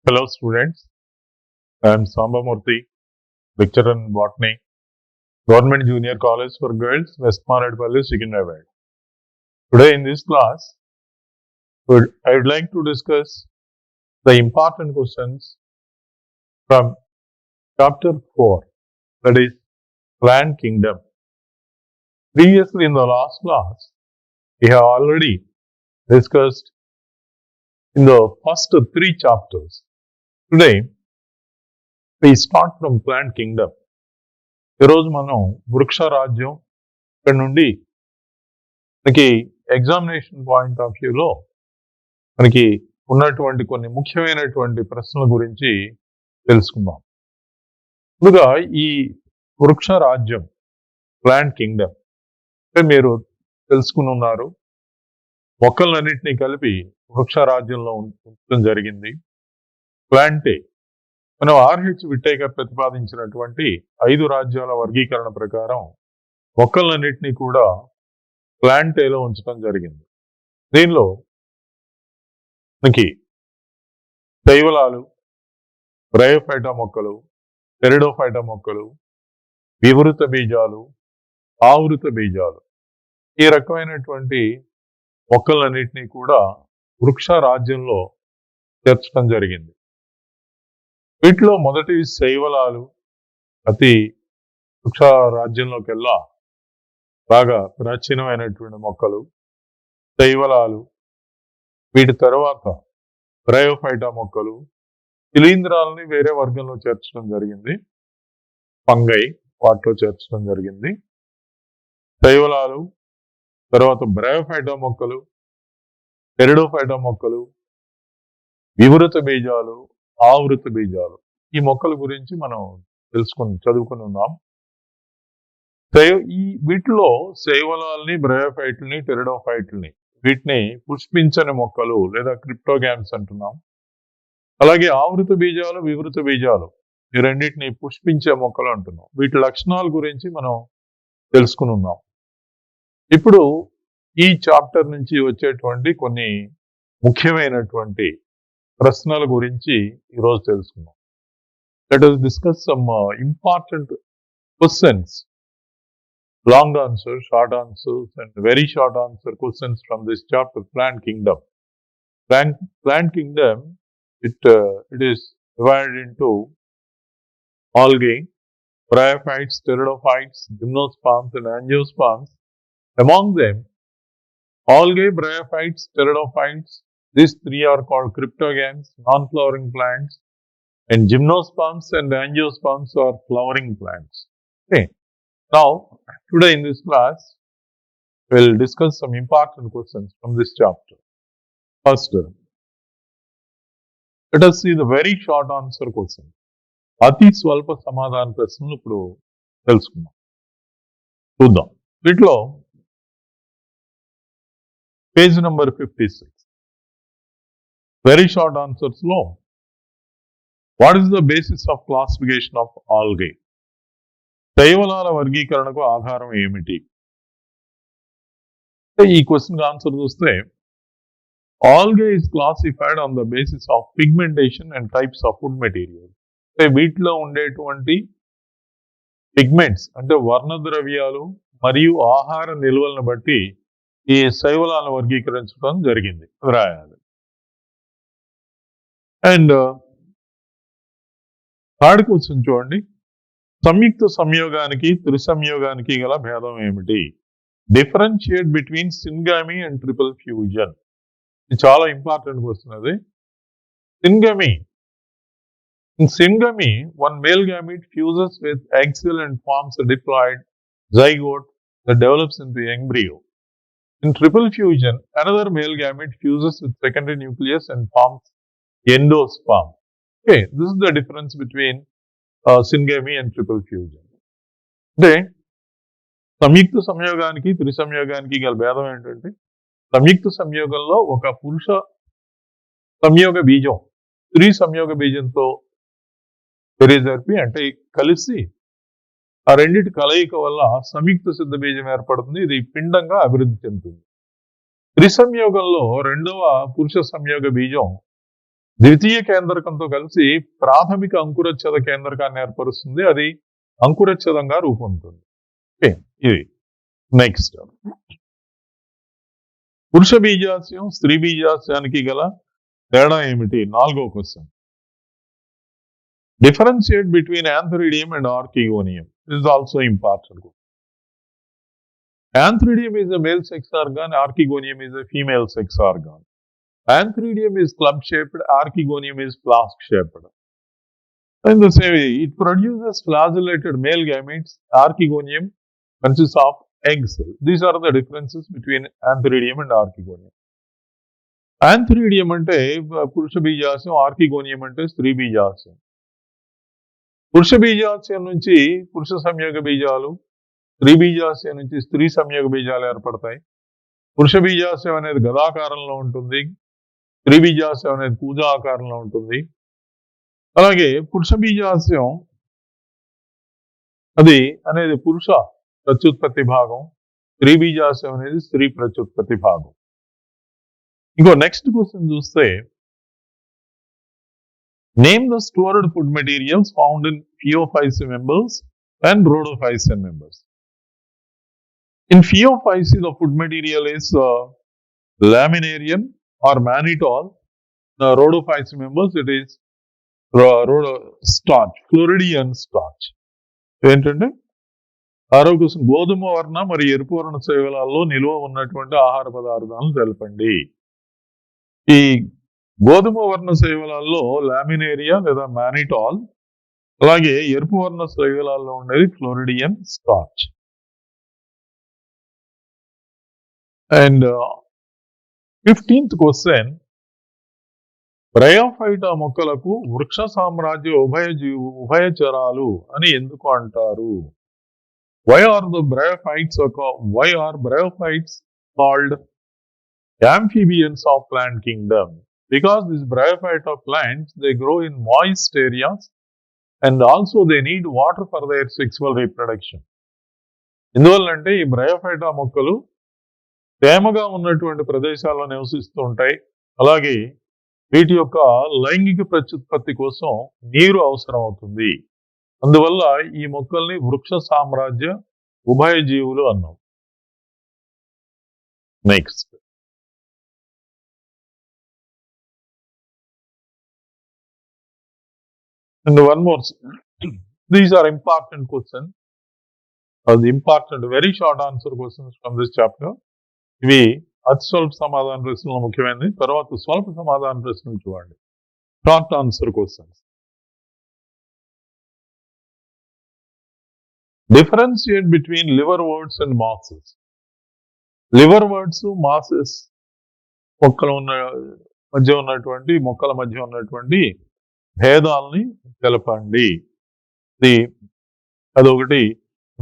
Hello students, I am Samba Murthy, lecturer in botany, Government Junior College for Girls, West Maradpalli, Secunderabad. Today in this class, I would like to discuss the important questions from chapter 4, that is Plant Kingdom. Previously in the last class, we have already discussed in the first 3 chapters. Today, we start from Plant Kingdom. ఈరోజు మనం వృక్ష రాజ్యం ఇక్కడ నుండి మనకి examination point of వ్యూలో మనకి ఉన్నటువంటి కొన్ని ముఖ్యమైనటువంటి ప్రశ్నల గురించి తెలుసుకుందాం. ముందుగా ఈ వృక్ష రాజ్యం ప్లాంట్ కింగ్డమ్ అంటే మీరు తెలుసుకుని ఉన్నారు, మొక్కలన్నింటినీ కలిపి వృక్ష రాజ్యంలో ఉంచడం జరిగింది. ప్లాంటే మనం ఆర్హెచ్ విట్టేగా ప్రతిపాదించినటువంటి 5 రాజ్యాల వర్గీకరణ ప్రకారం మొక్కలన్నింటినీ కూడా ప్లాంటేలో ఉంచడం జరిగింది. దీనిలో మనకి శైవలాలు, బ్రయోఫైటా మొక్కలు, టెరిడోఫైటా మొక్కలు, వివృత బీజాలు, ఆవృత బీజాలు, ఈ రకమైనటువంటి మొక్కలన్నింటినీ కూడా వృక్ష రాజ్యంలో చేర్చడం జరిగింది. వీటిలో మొదటి శైవలాలు అతి వృక్ష రాజ్యంలోకెల్లా బాగా ప్రాచీనమైనటువంటి మొక్కలు శైవలాలు. వీటి తర్వాత బ్రయోఫైటా మొక్కలు, శిలీంధ్రాలని వేరే వర్గంలో చేర్చడం జరిగింది. ఫంగై వాటిలో చేర్చడం జరిగింది. శైవలాలు తర్వాత బ్రయోఫైటా మొక్కలు, టెరిడోఫైటా మొక్కలు, వివృత బీజాలు, ఆవృత బీజాలు, ఈ మొక్కల గురించి మనం చదువుకుని ఉన్నాం. వీటిలో శైవలాల్ని, బ్రయోఫైట్లని, టెరిడోఫైట్లని వీటిని పుష్పించని మొక్కలు లేదా క్రిప్టోగ్యామ్స్ అంటున్నాం. అలాగే ఆవృత బీజాలు, వివృత బీజాలు ఈ రెండింటిని పుష్పించే మొక్కలు అంటున్నాం. వీటి లక్షణాల గురించి మనం తెలుసుకుని ఉన్నాం. ఇప్పుడు ఈ చాప్టర్ నుంచి వచ్చేటువంటి కొన్ని ముఖ్యమైనటువంటి ప్రశ్నల గురించి ఈరోజు తెలుసుకున్నాం. Let us discuss some important questions, long answer, short answers and very short answer questions from this chapter, Plant Kingdom. Plant Kingdom, it is divided into algae, bryophytes, pteridophytes, gymnosperms and angiosperms. Among them, algae, bryophytes, pteridophytes, these 3 are called cryptogams, non-flowering plants, and gymnosperms and angiosperms are flowering plants. Okay. Now, today in this class, we'll discuss some important questions from this chapter. First, let us see the very short answer question. అతి స్వల్ప సమాధాన ప్రశ్నలు ఇప్పుడు తెలుసుకుందాం, చూద్దాం. వీటిలో page number 56, very short answers లో what is the basis of classification of algae? శైవలాల వర్గీకరణకు ఆధారం ఏమిటి? ఈ క్వశ్చన్ ఆన్సర్ చూస్తే algae is classified on the basis of pigmentation and types of food material. అంటే వీటిలో ఉండేటువంటి పిగ్మెంట్స్ అంటే వర్ణద్రవ్యాలు మరియు ఆహార నిల్వలను బట్టి ఈ శైవలాలను వర్గీకరించడం జరిగింది రాయాలి. అండ్ థర్డ్ క్వశ్చన్ చూడండి, సంయుక్త సంయోగానికి త్రిసంయోగానికి గల భేదం ఏమిటి? Differentiate between సింగామి and triple fusion. ఇది చాలా ఇంపార్టెంట్ క్వశ్చన్. అది సింగమి. In syngamy, one male gamete fuses with egg cell and forms a diploid zygote that develops into embryo. In triple fusion, another male gamete fuses with secondary nucleus and forms endosperm. Okay, this is the difference between syngamy and triple fusion. అంటే సంయుక్త సంయోగానికి త్రిసంయోగానికి గల భేదం ఏంటంటే, సంయుక్త సంయోగంలో ఒక పురుష సంయోగ బీజం స్త్రీ సంయోగ బీజంతో జరిపి అంటే కలిసి ఆ రెండింటి కలయిక వల్ల సంయుక్త సిద్ధ బీజం ఏర్పడుతుంది. ఇది పిండంగా అభివృద్ధి చెందుతుంది. త్రిసంయోగంలో రెండవ పురుష సంయోగ బీజం ద్వితీయ కేంద్రకంతో కలిసి ప్రాథమిక అంకురచ్ఛేద కేంద్రకాన్ని ఏర్పరుస్తుంది. అది అంకురచ్ఛేదంగా రూపొందుతుంది. ఓకే, ఇది నెక్స్ట్. పురుష బీజాశయం స్త్రీ బీజాశయానికి గల తేడా ఏమిటి? 4వ question. Differentiate between antheridium and archegonium. This is also important. Antheridium is a male sex organ, archegonium is a female sex organ. Antheridium is club-shaped, archegonium is flask-shaped. In the same way, it produces flagellated male gametes. Archegonium consists of eggs. These are the differences between antheridium and archegonium. Antheridium ante purusha బీజాశయం, archegonium ante స్త్రీ బీజాశయం. పురుష బీజాశయం నుంచి పురుష సంయోగ బీజాలు, స్త్రీ బీజాశయం నుంచి స్త్రీ సంయోగ బీజాలు ఏర్పడతాయి. పురుష బీజాశయం అనేది గదాకారంలో ఉంటుంది, స్త్రీ బీజాశయం అనేది పూజా ఆకారంలో ఉంటుంది. అలాగే పురుష బీజాశయం అనేది పురుష ప్రత్యుత్పత్తి భాగం, స్త్రీ బీజాశయం అనేది స్త్రీ ప్రత్యుత్పత్తి భాగం. ఇంకో నెక్స్ట్ క్వశ్చన్ చూస్తే, name the stored food materials found in Phaeophyce members and Rhodophycean members. In Phaeophyce, the food material is laminarian or mannitol. The Rhodophyce members, it is starch, Floridian starch. ఏంటంటే 6వ question, గోధుమ వర్ణ మరియు ఎరుపు వర్ణ శైవలాల్లో నిల్వ ఉన్నటువంటి ఆహార పదార్థాలను తెలపండి. ఈ గోధుమ వర్ణ శైవలాల్లో లామినేరియా లేదా మానిటాల్, అలాగే ఎరుపు వర్ణ శైవలాల్లో ఉండేది floridean starch. And 15th question, Bryophyta మొక్కలకు వృక్ష సామ్రాజ్య ఉభయచరాలు అని ఎందుకు అంటారు? Why are bryophytes called amphibians of plant kingdom? Because these bryophyta plants, they grow in moist areas and also they need water for their sexual reproduction. ఎందువల్లంటే ఈ Bryophyta మొక్కలు తేమగా ఉన్నటువంటి ప్రదేశాల్లో నివసిస్తూ ఉంటాయి. అలాగే వీటి యొక్క లైంగిక ప్రత్యుత్పత్తి కోసం నీరు అవసరం అవుతుంది. అందువల్ల ఈ మొక్కల్ని వృక్ష సామ్రాజ్య ఉభయజీవులు అన్నాం. Next, and one more. These are important questions. The important, very short answer questions from this chapter. ఇవి అతి స్వల్ప సమాధాన ప్రశ్నలు ముఖ్యమైనది. తర్వాత స్వల్ప సమాధాన ప్రశ్నలు చూడండి. Short answer questions. Differentiate between liverworts and mosses. Liverworts, mosses మొక్కల మధ్య ఉన్నటువంటి భేదాలని తెలపండి. అదొకటి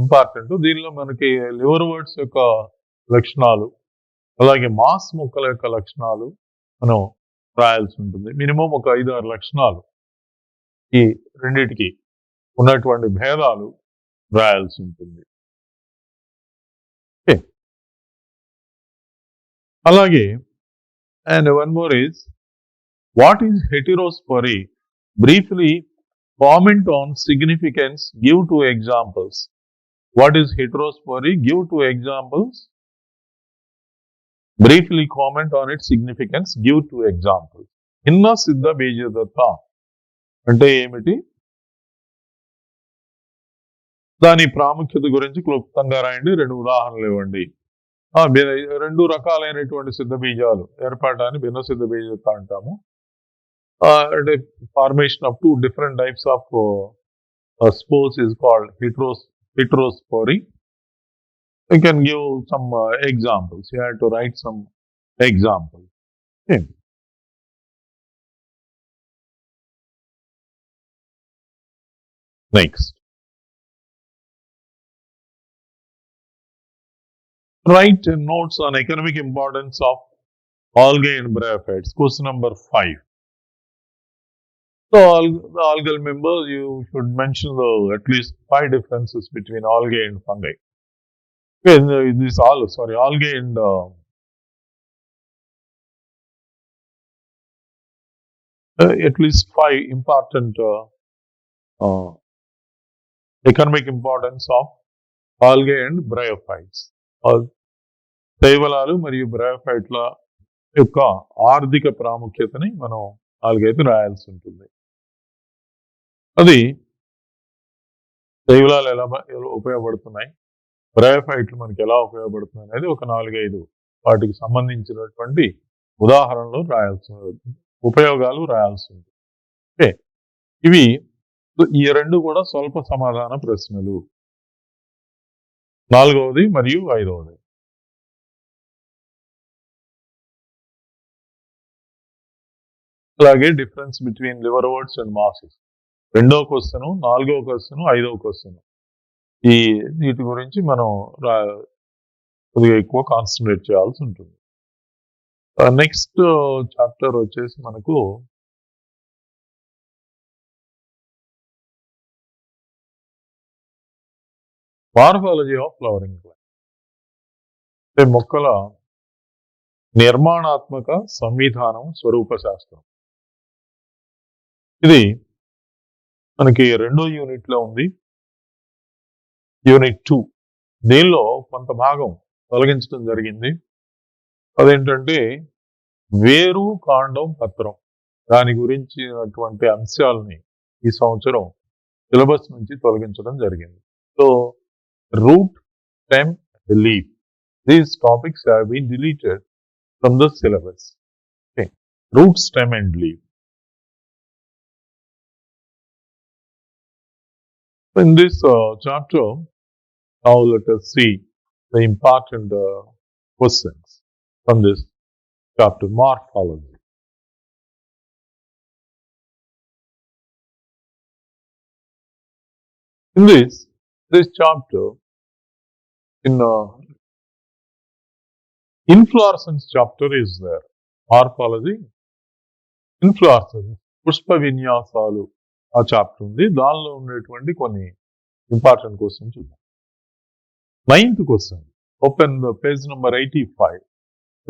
ఇంపార్టెంట్. దీనిలో మనకి లివర్వర్ట్స్ యొక్క లక్షణాలు, అలాగే మాస్ మొక్కల యొక్క లక్షణాలు మనం రాయాల్సి ఉంటుంది. మినిమం ఒక 5-6 లక్షణాలు ఈ రెండిటికి ఉన్నటువంటి భేదాలు రాయాల్సి ఉంటుంది. అలాగే and one more is, what is heterospory? Briefly comment on significance, give 2 examples. What is heterospory? Give 2 examples. Briefly comment on its significance, give 2 examples. Inna siddha bejadatta అంటే ఏమిటి? దాని ప్రాముఖ్యత గురించి క్లుప్తంగా రాయండి. 2 ఉదాహరణలు ఇవ్వండి. 2 రకాలైనటువంటి సిద్ధ బీజాలు ఏర్పడటాన్ని భిన్న సిద్ధ బీజత అంటాము. అంటే formation of 2 different types of spores is called heterospory. You can give some examples. You have to write some examples. Okay. Next, write notes on economic importance of algae and bryophytes. Question number 5. So, the algal members, you should mention at least 5 differences between algae and fungi. Algae and at least 5 important economic importance of algae and bryophytes. శైవలాలు మరియు బ్రయోఫైట్ల యొక్క ఆర్థిక ప్రాముఖ్యతని మనం 4-5 రాయాల్సి ఉంటుంది. అది శైవలాలు ఎలా ఉపయోగపడుతున్నాయి, బ్రయోఫైట్లు మనకి ఎలా ఉపయోగపడుతున్నాయి అనేది ఒక 4-5 వాటికి సంబంధించినటువంటి ఉదాహరణలు రాయాల్సి ఉపయోగాలు రాయాల్సి ఉంటుంది. ఓకే, ఇవి ఈ 2 కూడా స్వల్ప సమాధాన ప్రశ్నలు, 4వది మరియు 5వది. అలాగే difference between liverworts and masses 2వ క్వశ్చన్, 4వ క్వశ్చన్, 5వ క్వశ్చన్, ఈ వీటి గురించి మనం కొద్దిగా ఎక్కువ కాన్సన్ట్రేట్ చేయాల్సి ఉంటుంది. నెక్స్ట్ చాప్టర్ వచ్చేసి మనకు మార్ఫాలజీ ఆఫ్ ఫ్లవరింగ్ ప్లాంట్, అంటే మొక్కల నిర్మాణాత్మక సంవిధానం, స్వరూప శాస్త్రం. ఇది మనకి 2వ యూనిట్ లో ఉంది, యూనిట్ 2. దీనిలో కొంత భాగం తొలగించడం జరిగింది. అదేంటంటే వేరు, కాండం, పత్రం, దాని గురించినటువంటి అంశాలని ఈ సంవత్సరం సిలబస్ నుంచి తొలగించడం జరిగింది. So root, stem, leaf, these topics have been deleted from the syllabus. Okay, root, stem and leaf. In this chapter, now let us see the important questions from this chapter, morphology. In this chapter, in inflorescence chapter is there. Morphology, inflorescence, Pushpa విన్యాసాలు ఆ chapter ఉంది. దానిలో ఉండేటువంటి కొన్ని important question చూద్దాం. 9th question, open page number 85.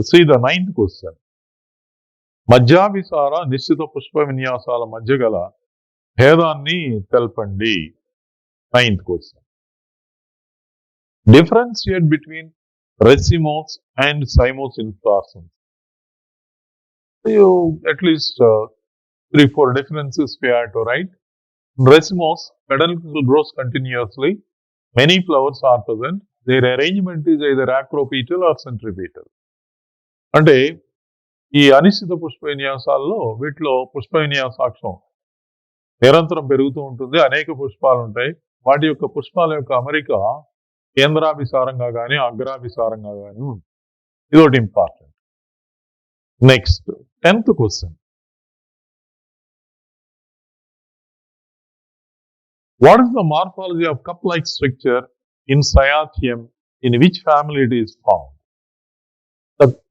See the 9th question. మధ్యాభిసార నిశ్చిత పుష్ప విన్యాసాల మధ్య గల భేదాన్ని తెలపండి. 9th question. Differentiate between racemose and cymose inflorescence. You at least 3-4 differences we have to write. In racemose, peduncle grows continuously. Many flowers are present. Their arrangement is either acropetal or centripetal. అంటే ఈ అనిశ్చిత పుష్ప విన్యాసాల్లో వీటిలో పుష్ప విన్యాసాక్షం నిరంతరం పెరుగుతూ ఉంటుంది. అనేక పుష్పాలు ఉంటాయి. వాటి యొక్క పుష్పాల యొక్క అమరిక కేంద్రాభిసారంగా కానీ అగ్రాభిసారంగా కానీ ఉంటుంది. ఇది ఒకటి important. Next 10th question. What is the morphology of cup like structure in cyathium, in which family it is found?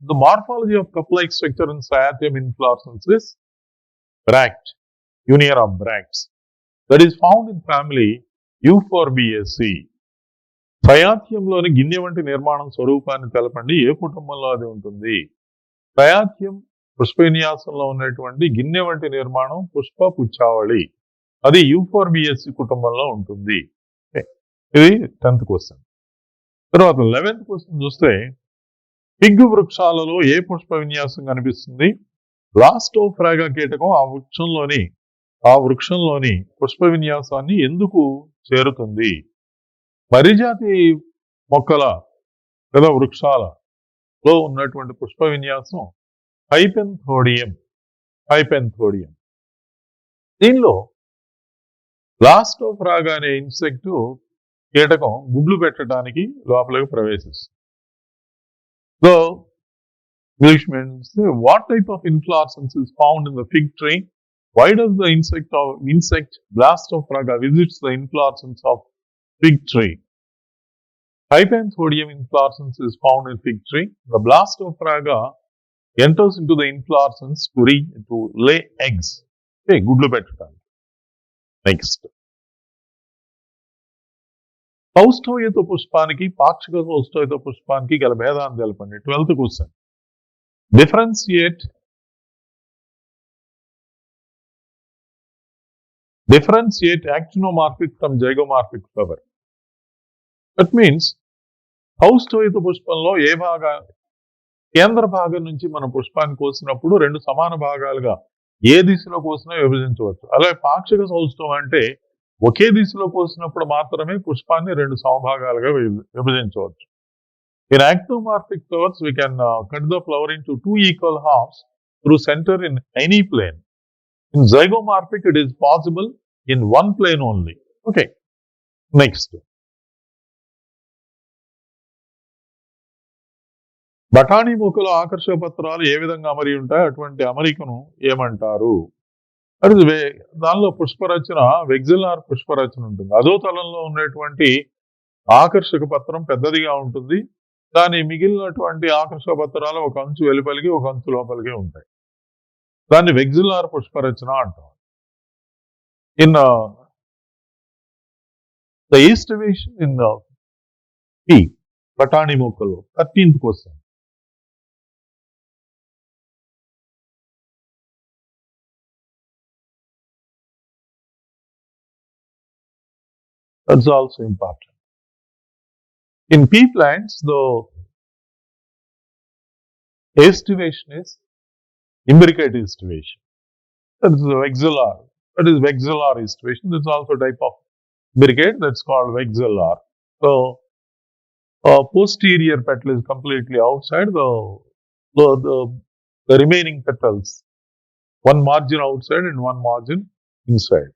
The morphology of cup-like structure in Cyathium inflorescence is bract, union of bracts, that is found in family Euphorbiaceae. సయాథియంలోని గిన్నె వంటి నిర్మాణం స్వరూపాన్ని తెలపండి. ఏ కుటుంబంలో అది ఉంటుంది? Cyathium Pushpa విన్యాసంలో ఉన్నటువంటి గిన్నె వంటి నిర్మాణం పుష్ప పుచ్చావళి, అది యూఫోర్బియేసీ కుటుంబంలో ఉంటుంది. ఇది 10th క్వశ్చన్. తర్వాత 11th క్వశ్చన్ చూస్తే, పిగ్గు వృక్షాలలో ఏ పుష్ప విన్యాసం కనిపిస్తుంది? బ్లాస్టోఫ్రాగా కీటకం ఆ వృక్షంలోని పుష్ప విన్యాసాన్ని ఎందుకు చేరుతుంది? మర్రిజాతి మొక్కల లేదా వృక్షాలలో ఉన్నటువంటి పుష్ప విన్యాసం హైపెంథోడియం. దీనిలో బ్లాస్టోఫ్రాగా అనే ఇన్సెక్ట్ కీటకం గుడ్లు పెట్టడానికి లోపలికి ప్రవేశిస్తుంది. So, English means what type of inflorescence is found in the fig tree? Why does the insect Blastophaga visits the inflorescence of fig tree? Hypanthodium inflorescence is found in fig tree. The Blastophaga enters into the inflorescence to lay eggs. Okay, good look at that. Next. సౌష్ఠవయుత పుష్పానికి పాక్షిక సౌష్ఠవయుత పుష్పానికి గల భేదాన్ని తెలపండి. 12th question. Differentiate Differentiate actinomorphic from zygomorphic flower. That means హౌస్టోయిత పుష్పంలో ఏ కేంద్ర భాగం నుంచి మనం పుష్పాన్ని కోసినప్పుడు రెండు సమాన భాగాలుగా ఏ దిశలో కోసినా విభజించవచ్చు. అలాగే పాక్షిక సౌష్టవం అంటే ఒకే దిశలో కోసినప్పుడు మాత్రమే పుష్పాన్ని రెండు సమభాగాలుగా విభజించవచ్చు. In actinomorphic flowers, we can cut the flower into two equal halves through center in any plane. In zygomorphic, it is possible in one plane only. Okay. Next. బఠానీ మొక్కల ఆకర్షక పత్రాలు ఏ విధంగా అమరి ఉంటాయి, అటువంటి అమరికను ఏమంటారు? అది దానిలో పుష్పరచన వెగ్జిలార్ పుష్పరచన ఉంటుంది. అదో తలంలో ఉన్నటువంటి ఆకర్షక పత్రం పెద్దదిగా ఉంటుంది. దాని మిగిలినటువంటి ఆకర్షక పత్రాలు ఒక అంచు వెలుపలికి ఒక అంచు లోపలికి ఉంటాయి. దాన్ని వెగ్జిలార్ పుష్పరచన అంటాం. In the aestivation in P బఠానీ మొక్కలు 13th question. That's also important. In pea plants, the estivation is imbricate estivation. That is vexillar. That is vexillar estivation. That's also a type of imbricate. That's called vexillar. So, posterior petal is completely outside. The remaining petals, one margin outside and one margin inside.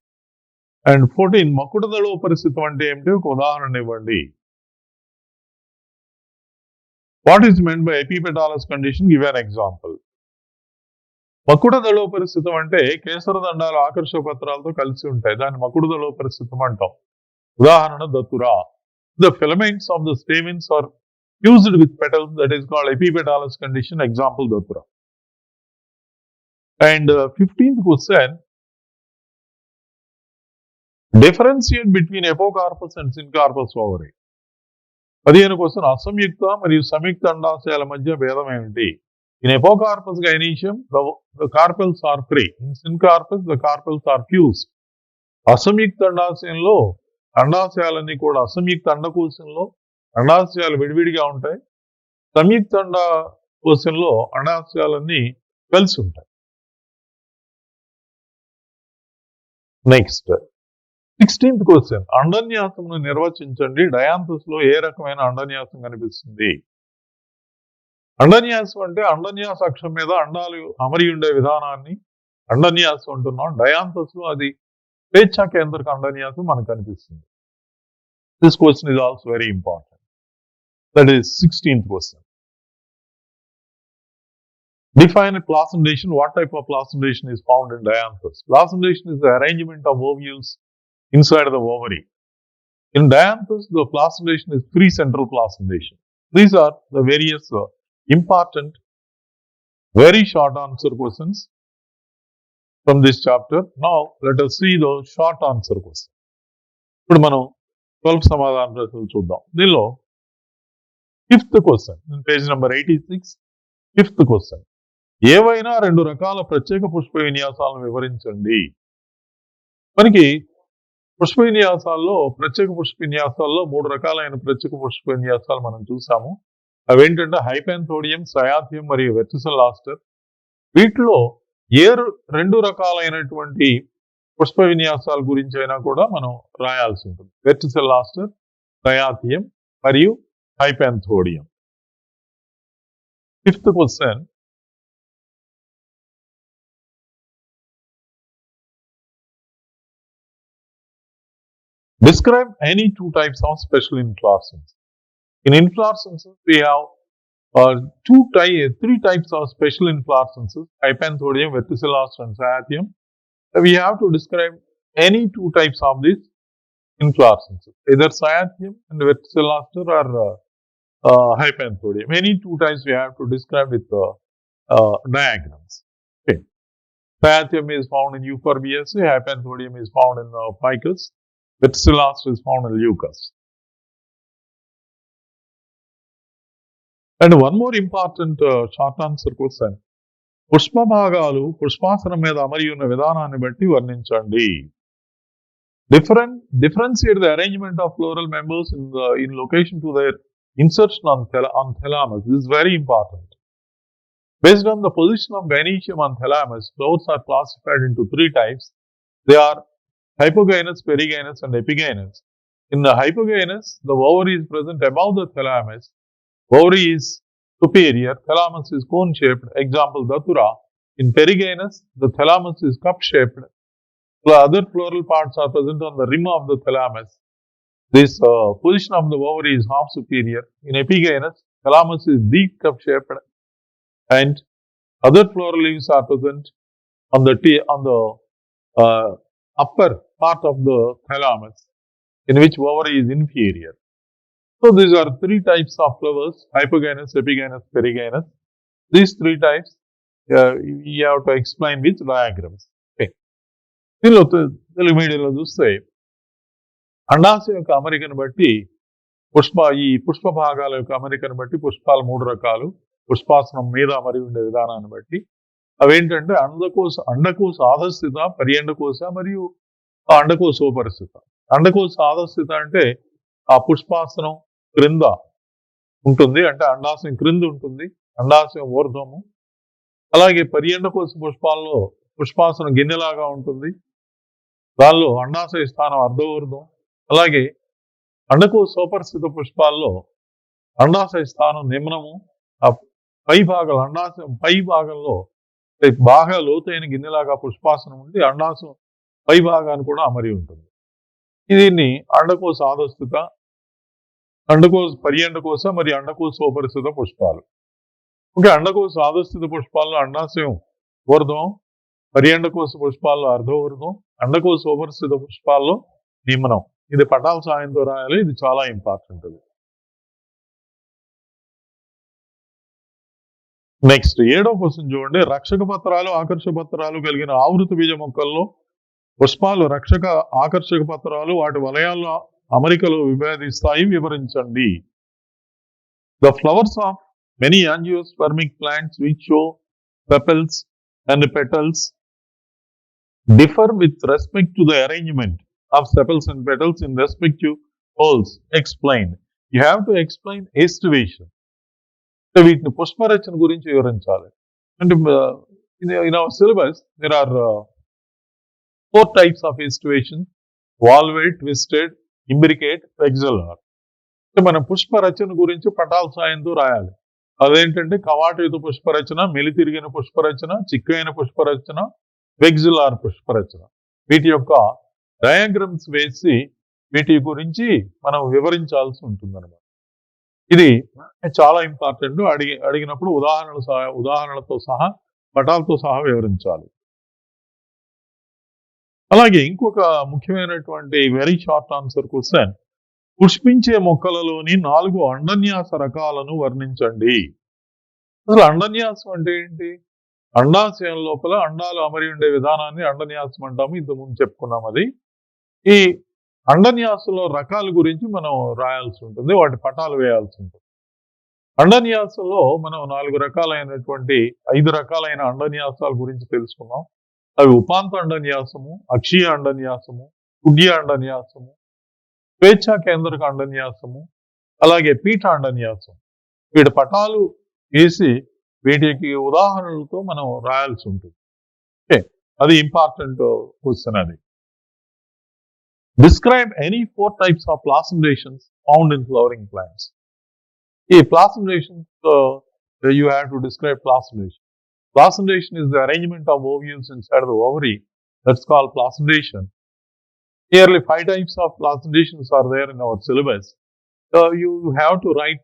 And 14, మకుటదళ పరిస్థితం అంటే ఏమిటి, ఒక ఉదాహరణ ఇవ్వండి. What is meant by epipetalous condition? Give an example. మకుటదళ పరిస్థితం అంటే కేసర దండాలు ఆకర్షక పత్రాలతో కలిసి ఉంటాయి. దాన్ని మకుటదళ పరిస్థితం అంటాం. ఉదాహరణ datura. The filaments of the stamens are fused with petals, that is called epipetalous condition. Example datura. And 15th question, differentiate between apocarpous and syncarpous ovary. 15 question, అసంయుక్త మరియు సంయుక్త అండాశయాల మధ్య భేదం ఏమిటి? In apocarpous gynoecium the carpels are free. In syncarpous the carpels are fused. అసంయుక్త అండాశయంలో అండాశయాలన్నీ కూడా, అసంయుక్త అండకోశంలో అండాశయాలు విడివిడిగా ఉంటాయి. సంయుక్త అండకోశంలో అండాశయాలన్నీ కలిసి ఉంటాయి. నెక్స్ట్ 16th క్వశ్చన్, అండన్యాసమును నిర్వచించండి. డయాంథస్ లో ఏ రకమైన అండన్యాసం కనిపిస్తుంది? అండన్యాసం అంటే అండన్యాస అక్షం మీద అండాలు అమరి ఉండే విధానాన్ని అండన్యాసం అంటున్నాం. డయాంథస్ లో అది స్వేచ్ఛా కేంద్రక అండన్యాసం మనకు కనిపిస్తుంది. This question is also very important. That is 16th question. Define placentation. What type of placentation is found in dianthus? Placentation is the arrangement of ovules inside the ovary. In dianthus, the placentation is free central placentation. These are the various important, very short answer questions from this chapter. Now, let us see the short answer question. ఇప్పుడు మనం 12 సమాధాన ప్రశ్నలు చూద్దాం. దీనిలో 5th question, page number 86. 5th question, ఏవైనా రెండు రకాల ప్రత్యేక పుష్ప విన్యాసాలను వివరించండి. మనకి పుష్ప విన్యాసాల్లో, ప్రత్యేక పుష్ప విన్యాసాల్లో 3 రకాలైన ప్రత్యేక పుష్ప విన్యాసాలు మనం చూసాము. అవేంటంటే హైపాంథోడియం, సయాథియం మరియు వెర్టిసల్ ఆస్టర్. వీటిలో ఏ 2 రకాలైనటువంటి పుష్ప విన్యాసాల గురించి అయినా కూడా మనం రాయాల్సి ఉంటుంది. వెర్టిసల్ ఆస్టర్, సయాథియం మరియు హైపాంథోడియం. 5th question, describe any 2 types of special inflorescence. In inflorescences, we have 3 types of special inflorescences: hypanthodium, verticil aster, and cyathium. We have to describe any 2 types of these inflorescences, either cyathium and verticil aster or hypanthodium. Any 2 types we have to describe with diagrams. Okay. Cyathium is found in Euphorbiaceae, hypanthodium is found in Ficus, verticil aster is found in Leucas. And one more important short answer question, Pushpa భాగాలు పుష్పాసనం మీద అమరి ఉన్న విధానాన్ని బట్టి వర్ణించండి. Differentiate the arrangement of floral members in location to their insertion on thalamus. This is very important. Based on the position of gynoecium on thalamus, flowers are classified into 3 types. They are hypogynous, perigynous, and epigynous. In the hypogynous, the ovary is present above the thalamus. Ovary is superior, thalamus is cone-shaped. Example, datura. In perigynous, the thalamus is cup-shaped. The other floral parts are present on the rim of the thalamus. This position of the ovary is half superior. In epigynous, thalamus is deep cup-shaped, and other floral leaves are present on the upper part of the thalamus, in which ovary is inferior. So these are 3 types of flowers: hypogynous, epigynous, perigynous. These 3 types you have to explain with diagrams. Okay. దీనిలో తెలుగు మీడియంలో చూస్తే అండాశయం యొక్క అమరికను బట్టి ఈ పుష్ప భాగాల యొక్క అమరికను బట్టి పుష్పాలు 3 రకాలు. పుష్పాసనం మీద అమరి ఉండే విధానాన్ని బట్టి అవేంటంటే అండకోశ ఆధస్థిత, పర్యండకోశ మరియు అండకోశోపరిస్థిత. అండకోశ ఆధస్థిత అంటే ఆ పుష్పాసనం క్రింద ఉంటుంది, అంటే అండాశయం క్రింద ఉంటుంది, అండాశయం ఊర్ధ్వము. అలాగే పర్యండకోశ పుష్పాల్లో పుష్పాసనం గిన్నెలాగా ఉంటుంది, దానిలో అండాశయ స్థానం అర్ధఊర్ధ్వం. అలాగే అండకోశోపరిస్థిత పుష్పాల్లో అండాశయ స్థానం నిమ్నము. ఆ పై భాగం అండాశయం పై భాగంలో బాగా లోతైన గిన్నెలాగా పుష్పాసనం ఉండి అండాశయం పై భాగాన్ని కూడా అమరి ఉంటుంది. దీన్ని అండకోశ ఆధస్థిత, పర్యండకోశ మరియు అండకోశోపరిస్థిత పుష్పాలు. ఓకే, అండకోశ ఆధస్థిత పుష్పాల్లో అండాశయం ఊర్ధ్వం, పర్యండకోశ పుష్పాల్లో అర్ధఊర్ధ్వం, అండకోశోపరిస్థిత పుష్పాల్లో నిమ్నం. ఇది పటాల సాయంతో రాయాలి, ఇది చాలా ఇంపార్టెంట్. నెక్స్ట్ 7వ క్వశ్చన్ చూడండి. రక్షక పత్రాలు, ఆకర్షక పత్రాలు కలిగిన ఆవృత బీజ మొక్కల్లో పుష్పాలు రక్షక, ఆకర్షక పత్రాలు వాటి వలయాల్లో అమరికలో విభేదిస్తాయి, వివరించండి. The flowers of many angiospermic plants which show sepals and petals differ with respect to the arrangement of sepals and petals in respective whorls. Explain. You have to explain aestivation. వీటిని పుష్పరచన గురించి వివరించాలి. అంటే in our syllabus there are 4 types of estivation: valvate, twisted, imbricate, vexillar. అంటే మనం పుష్పరచన గురించి పటాల సాయంతో రాయాలి. అదేంటంటే కవాటయుత పుష్పరచన, మెలితిరిగిన పుష్పరచన, చిక్కైన పుష్పరచన, వెగ్జిలార్ పుష్పరచన. వీటి యొక్క డయాగ్రమ్స్ వేసి వీటి గురించి మనం వివరించాల్సి ఉంటుంది అన్నమాట. ఇది చాలా ఇంపార్టెంట్. అడిగినప్పుడు ఉదాహరణలతో సహా, పటాలతో సహా వివరించాలి. అలాగే ఇంకొక ముఖ్యమైనటువంటి వెరీ షార్ట్ ఆన్సర్ క్వశ్చన్: పుష్పించే మొక్కలలోని 4 అండన్యాస రకాలను వర్ణించండి. అసలు అండన్యాసం అంటే ఏంటి? అండాశయం లోపల అండాలు అమరి ఉండే విధానాన్ని అండన్యాసం అంటాము. ఇంతకుముందు చెప్పుకున్నాం అది. ఈ అండన్యాసంలో రకాల గురించి మనం రాయాల్సి ఉంటుంది, వాటి పటాలు వేయాల్సి ఉంటుంది. అండన్యాసంలో మనం 4 రకాలైనటువంటి 5 రకాలైన అండన్యాసాల గురించి తెలుసుకున్నాం. అవి ఉపాంత అండన్యాసము, అక్షీయ అండన్యాసము, కుడ్య అండన్యాసము, స్వేచ్ఛా కేంద్రక అండన్యాసము, అలాగే పీఠ అండన్యాసం. వీటి పటాలు వేసి వీటికి ఉదాహరణలతో మనం రాయాల్సి ఉంటుంది. ఓకే, అది ఇంపార్టెంట్ క్వశ్చన్. అది describe any 4 types of placentations found in flowering plants. ఈ placentations you have to describe placentation. Placentation is the arrangement of ovules inside the ovary. That's called placentation. Nearly 5 types of placentations are there in our syllabus. You have to write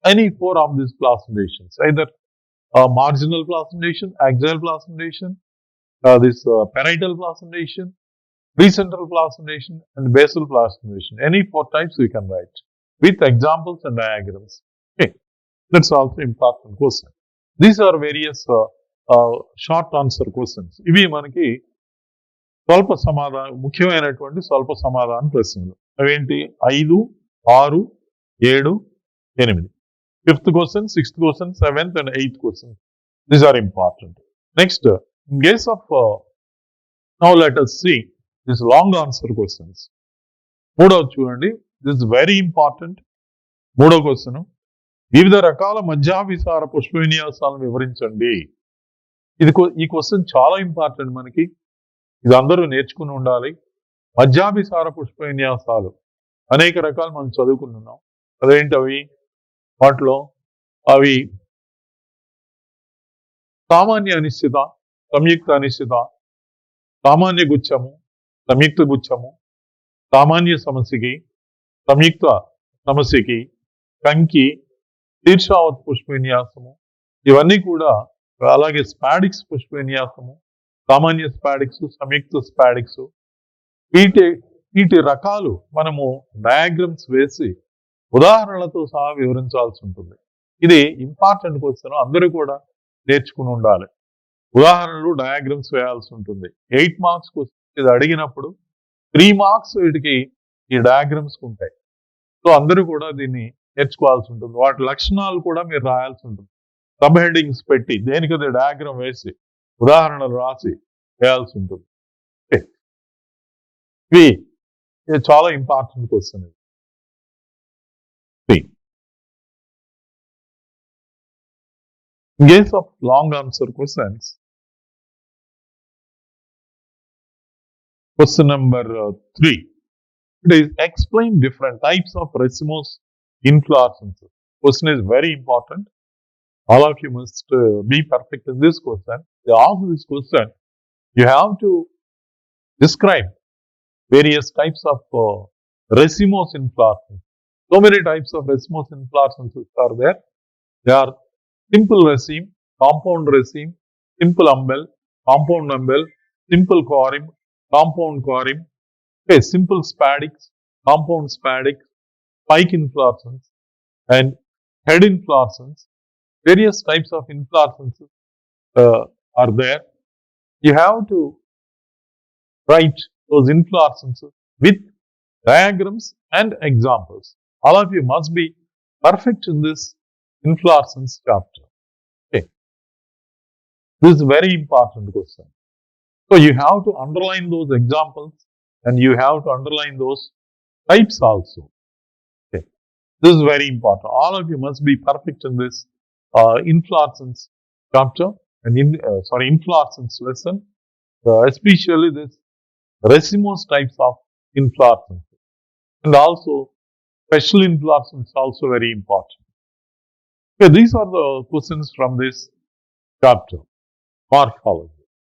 any 4 of these placentations, either marginal placentation, axial placentation, this parietal placentation, precentral placentation, and basal placentation. Any 4 types we can write with examples and diagrams. Okay, that's also important question. These are various short answer questions. ఇవి మనకి ముఖ్యమైనటువంటి స్వల్ప సమాధాన ప్రశ్నలు. అవేంటి? 5, 6, 7, 8. 5th question, 6th question, 7th and 8th question. These are important. Next, in case of now let us see this long answer questions. మూడవది చూడండి, this very important. మూడో క్వశ్చన్, వివిధ రకాల మధ్యాభిసార పుష్ప విన్యాసాలను వివరించండి. ఈ క్వశ్చన్ చాలా ఇంపార్టెంట్ మనకి. ఇది అందరూ నేర్చుకుని ఉండాలి. మధ్యాభిసార పుష్ప విన్యాసాలు అనేక రకాలు మనం చదువుకుంటున్నాం. అదేంటవి? వాటిలో అవి సామాన్య అనిశ్చిత, సంయుక్త అనిశ్చిత, సామాన్య గుచ్ఛము, సంయుక్త గుచ్ఛము, సామాన్య సమస్యకి, సంయుక్త సమస్యకి, కంకి, శీర్షావత్ పుష్ప విన్యాసము, ఇవన్నీ కూడా. అలాగే స్పాడిక్స్ పుష్ప విన్యాసము, సామాన్య స్పాడిక్స్, సంయుక్త స్పాడిక్స్, వీటి రకాలు మనము డయాగ్రమ్స్ వేసి ఉదాహరణలతో సహా వివరించాల్సి ఉంటుంది. ఇది ఇంపార్టెంట్ క్వశ్చన్, అందరూ కూడా నేర్చుకుని ఉండాలి. ఉదాహరణలు, డయాగ్రమ్స్ వేయాల్సి ఉంటుంది. 8 మార్క్స్ ఇది అడిగినప్పుడు 3 మార్క్స్ వీటికి ఈ డయాగ్రమ్స్ ఉంటాయి. సో అందరూ కూడా దీన్ని నేర్చుకోవాల్సి ఉంటుంది. వాటి లక్షణాలు కూడా మీరు రాయాల్సి ఉంటుంది. సబ్ హెడ్డింగ్స్ పెట్టి దేనికది డయాగ్రామ్ వేసి ఉదాహరణలు రాసి వేయాల్సి ఉంటుంది. ఇది చాలా important question. In case of long answer questions, question number 3, it is explain different types of racemose inflorescences. Question is very important. All of you must be perfect in this question. To ask this question, you have to describe various types of racemose inflorescences. So many types of racemose inflorescences are there. They are simple raceme, compound raceme, simple umbel, compound umbel, simple corymb, compound corymb, okay, simple spadix, compound spadix, spike inflorescence, and head inflorescence. Various types of inflorescences are there. You have to write those inflorescences with diagrams and examples. All of you must be perfect in this inflorescence chapter. Okay. This is a very important question. So you have to underline those examples and you have to underline those types also. Okay. This is very important. All of you must be perfect in this inflorescence chapter and inflorescence lesson, especially this racemose types of inflorescence, and also special inflorescence also very important. Okay, these are the questions from this chapter, morphology.